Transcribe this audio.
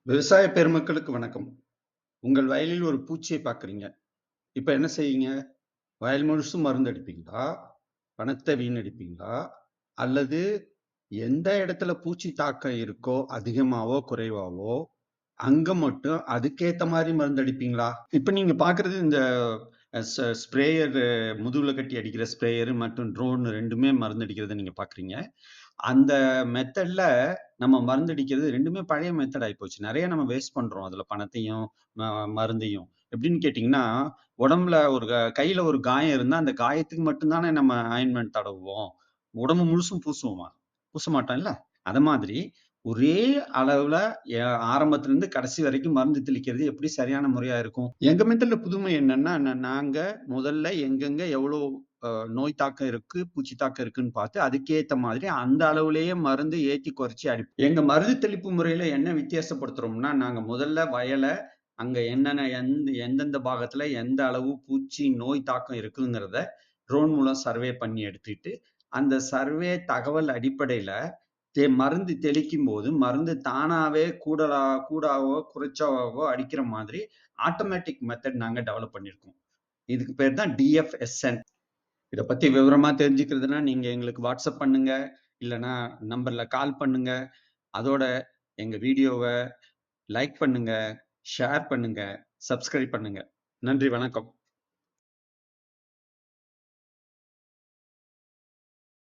விவசாய பெருமக்களுக்கு வணக்கம். உங்கள் வயலில் ஒரு பூச்சிய பார்க்குறீங்க. இப்ப என்ன செய்வீங்க? வயல் முழுசும் மருந்து அடிப்பீங்களா? பணத்த வீணடிப்பீங்களா? அல்லது எந்த இடத்துல பூச்சி தாக்கம் இருக்கோ, அதிகமாவோ, குறைவாவோ, அங்க மட்டும் அதுக்கேத்த மாரி மருந்து அடிப்பீங்களா? இப்ப நீங்க பார்க்குறது இந்த ஸ்ப்ரேயர் முதுகுல கட்டி அடிக்கிற ஸ்ப்ரேயர் மற்றும் ட்ரோன் 2மே மருந்து அடிக்கிறத நீங்க பார்க்குறீங்க. அந்த மெத்தட்ல நம்ம மருந்தடிக்கிறது 2மே பழைய மெத்தட் ஆயிப்போச்சு. நெறைய நம்ம வேஸ்ட் பண்றோம். அதுல பணத்தையும், மருந்தையும். எப்படின்னு கேட்டீங்கன்னா, உடம்புல ஒரு கையில ஒரு காயம் இருந்தா, அந்த காயத்துக்கு மட்டும் தானே நம்ம ஆயின்மென்ட் தடவுவோம். உடம்பு முழுசும் பூசுவோமா? பூச மாட்டோம்ல. அத மாதிரி ஒரே அளவுல எ ஆரம்பத்துலருந்து கடைசி வரைக்கும் மருந்து தெளிக்கிறது எப்படி சரியான முறையா இருக்கும்? எங்க மெத்தட்ல புதுமை என்னன்னா, நாங்க முதல்ல எங்கெங்க எவ்வளோ நோய் தாக்கம் இருக்கு, பூச்சி தாக்கம் இருக்குன்னு பார்த்து, அதுக்கேத்த மாதிரி அந்த அளவுலயே மருந்து ஏத்தி குறைச்சு எங்க மருந்து தெளிப்பு முறையில என்ன வித்தியாசப்படுத்துறோம்னா, நாங்க முதல்ல வயல அங்க என்னென்ன எந்தெந்த பாகத்துல எந்த அளவு பூச்சி, நோய் தாக்கம் இருக்குங்கிறத ட்ரோன் மூலம் சர்வே பண்ணி எடுத்துட்டு, அந்த சர்வே தகவல் அடிப்படையில மருந்து தெளிக்கும்போது, மருந்து தானாவே கூடாவோ, குறைச்சாவோ அடிக்கிற மாதிரி ஆட்டோமேட்டிக் மெத்தட் நாங்க டெவலப் பண்ணியிருக்கோம். இதுக்கு பேர் தான் டிஎஃப்எஸ்என். இத பத்தி விவரமா தெரிஞ்சுக்கிறதுனா, நீங்க எங்களுக்கு வாட்ஸ்அப் பண்ணுங்க. இல்லன்னா நம்பர்ல கால் பண்ணுங்க. அதோட எங்க வீடியோவ லைக் பண்ணுங்க, ஷேர் பண்ணுங்க, சப்ஸ்கிரைப் பண்ணுங்க. நன்றி, வணக்கம்.